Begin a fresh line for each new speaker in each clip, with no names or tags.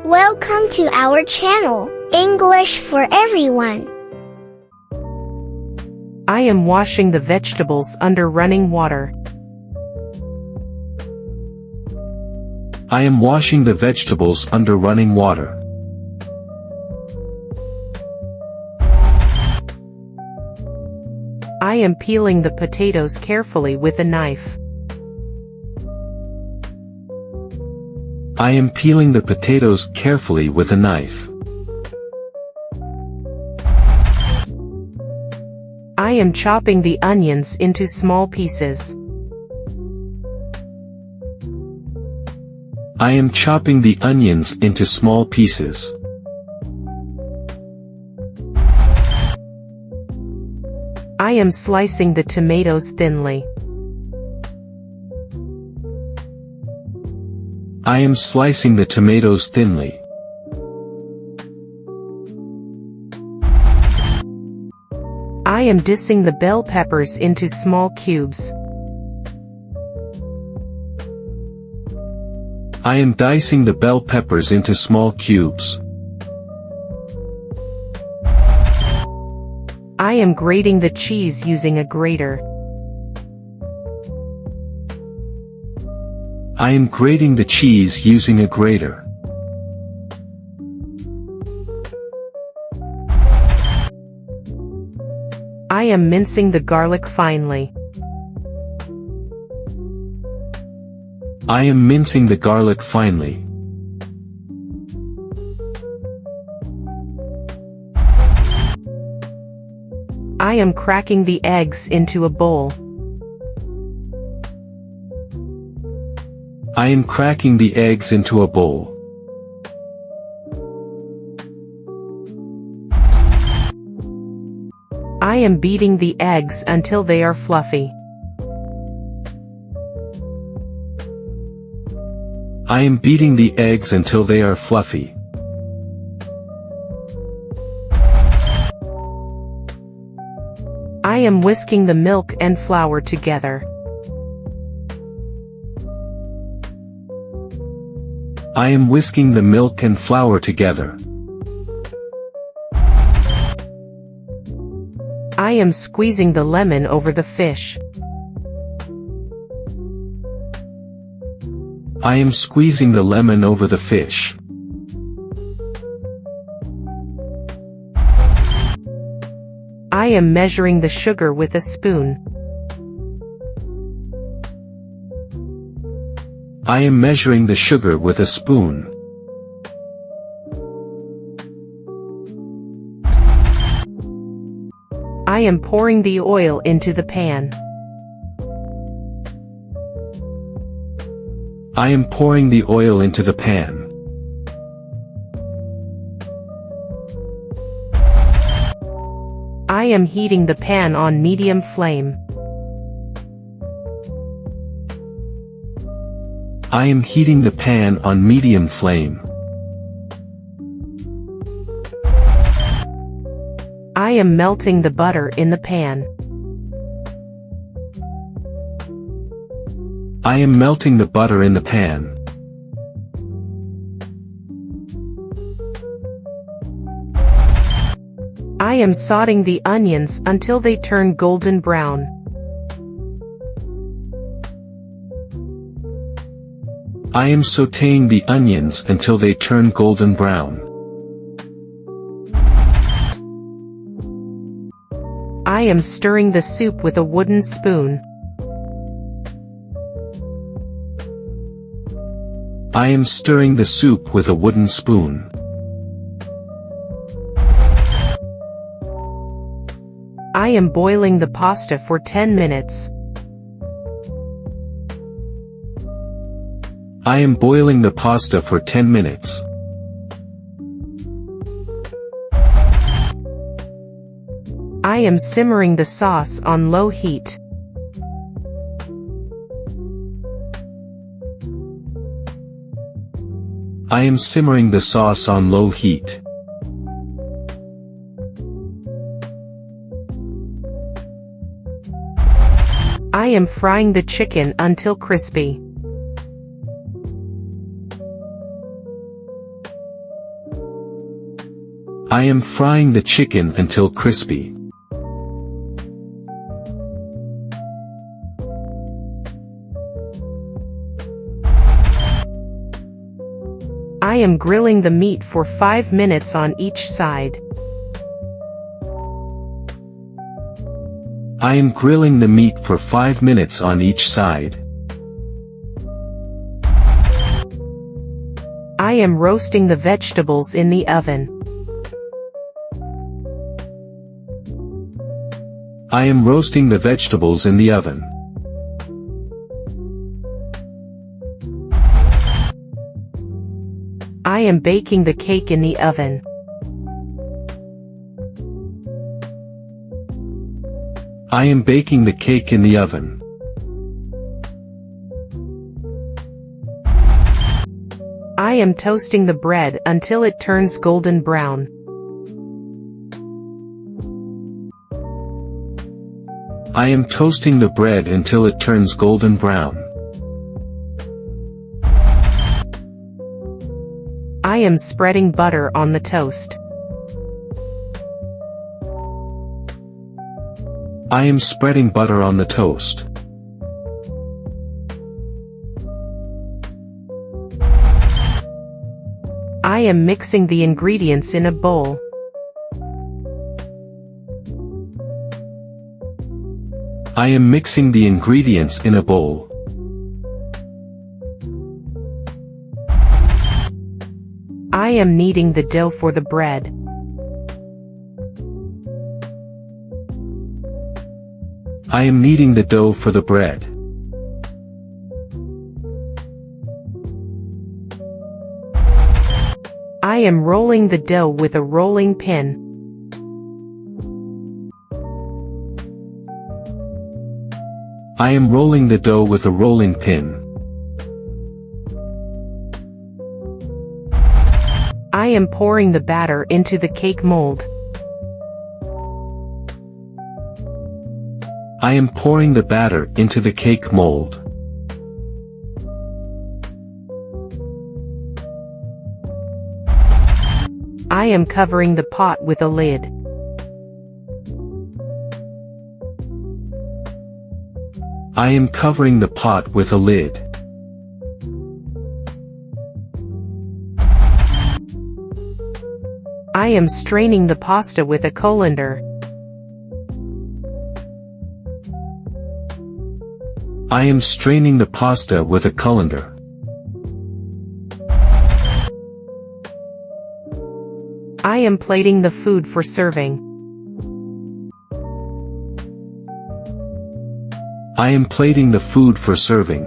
Welcome to our channel, English for Everyone.
I am washing the vegetables under running water.
I am washing the vegetables under running water.
I am peeling the potatoes carefully with a knife.
I am peeling the potatoes carefully with a knife.
I am chopping the onions into small pieces.
I am chopping the onions into small pieces.
I am slicing the tomatoes thinly.
I am slicing the tomatoes thinly.
I am dicing the bell peppers into small cubes.
I am dicing the bell peppers into small cubes.
I am grating the cheese using a grater.
I am grating the cheese using a grater.
I am mincing the garlic finely.
I am mincing the garlic finely.
I am cracking the eggs into a bowl.
I am cracking the eggs into a bowl.
I am beating the eggs until they are fluffy.
I am beating the eggs until they are fluffy.
I am whisking the milk and flour together.
I am whisking the milk and flour together.
I am squeezing the lemon over the fish.
I am squeezing the lemon over the fish.
I am measuring the sugar with a spoon.
I am measuring the sugar with a spoon.
I am pouring the oil into the pan.
I am pouring the oil into the pan.
I am heating the pan on medium flame.
I am heating the pan on medium flame.
I am melting the butter in the pan.
I am melting the butter in the pan.
I am sauteing the onions until they turn golden brown.
I am sautéing the onions until they turn golden brown.
I am stirring the soup with a wooden spoon.
I am stirring the soup with a wooden spoon.
I am boiling the pasta for 10 minutes.
I am boiling the pasta for 10 minutes.
I am simmering the sauce on low heat.
I am simmering the sauce on low heat.
I am frying the chicken until crispy.
I am frying the chicken until crispy.
I am grilling the meat for 5 minutes on each side.
I am grilling the meat for 5 minutes on each side.
I am roasting the vegetables in the oven.
I am roasting the vegetables in the oven.
I am baking the cake in the oven.
I am baking the cake in the oven.
I am toasting the bread until it turns golden brown.
I am toasting the bread until it turns golden brown.
I am spreading butter on the toast.
I am spreading butter on the toast.
I am mixing the ingredients in a bowl.
I am mixing the ingredients in a bowl.
I am kneading the dough for the bread.
I am kneading the dough for the bread.
I am rolling the dough with a rolling pin.
I am rolling the dough with a rolling pin.
I am pouring the batter into the cake mold.
I am pouring the batter into the cake mold.
I am covering the pot with a lid.
I am covering the pot with a lid.
I am straining the pasta with a colander.
I am straining the pasta with a colander.
I am plating the food for serving.
I am plating the food for serving.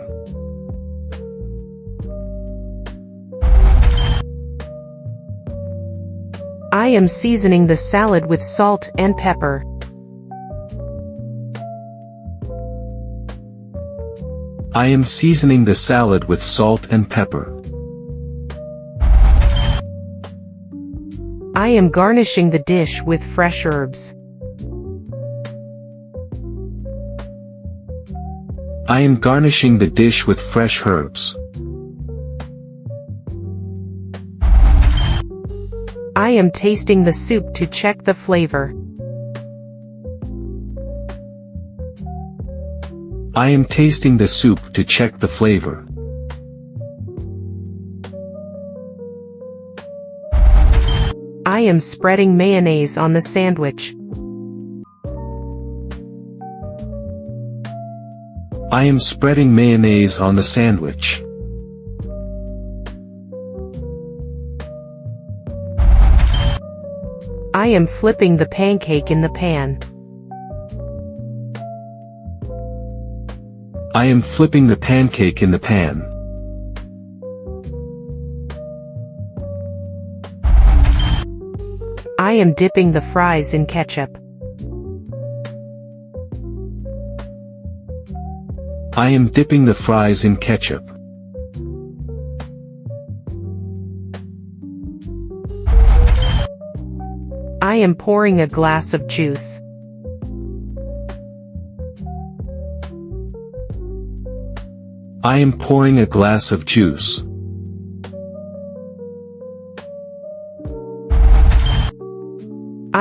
I am seasoning the salad with salt and pepper.
I am seasoning the salad with salt and pepper.
I am garnishing the dish with fresh herbs.
I am garnishing the dish with fresh herbs.
I am tasting the soup to check the flavor.
I am tasting the soup to check the flavor.
I am spreading mayonnaise on the sandwich.
I am spreading mayonnaise on the sandwich.
I am flipping the pancake in the pan.
I am flipping the pancake in the pan.
I am dipping the fries in ketchup.
I am dipping the fries in ketchup.
I am pouring a glass of juice.
I am pouring a glass of juice.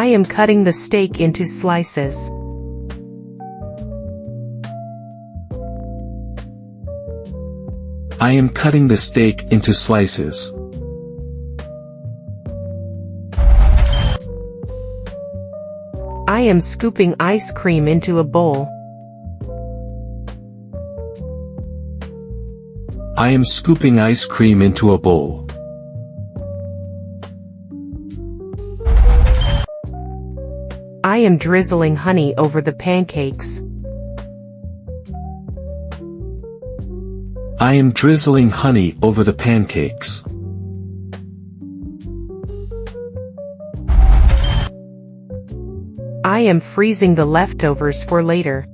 I am cutting the steak into slices.
I am cutting the steak into slices.
I am scooping ice cream into a bowl.
I am scooping ice cream into a bowl.
I am drizzling honey over the pancakes.
I am drizzling honey over the pancakes.
I am freezing the leftovers for later.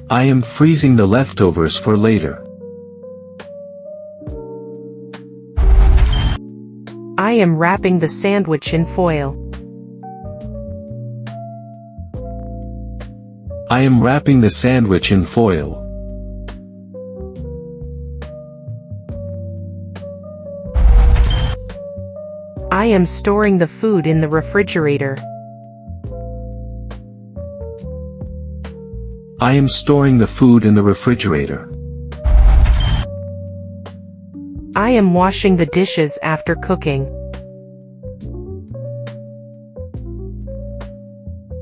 I am freezing the leftovers for later.
I am wrapping the sandwich in foil.
I am wrapping the sandwich in foil.
I am storing the food in the refrigerator.
I am storing the food in the refrigerator.
I am washing the dishes after cooking.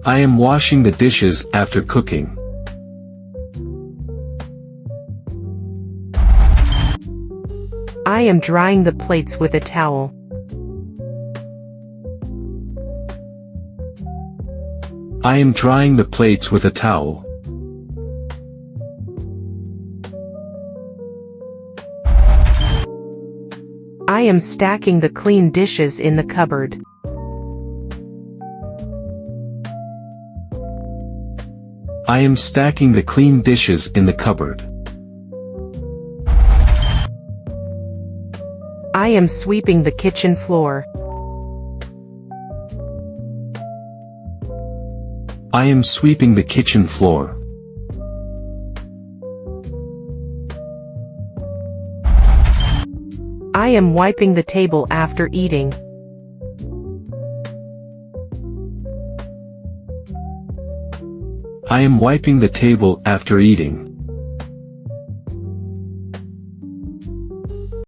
I am washing the dishes after cooking.
I am drying the plates with a towel.
I am drying the plates with a towel.
I am stacking the clean dishes in the cupboard.
I am stacking the clean dishes in the cupboard.
I am sweeping the kitchen floor.
I am sweeping the kitchen floor.
I am wiping the table after eating.
I am wiping the table after eating.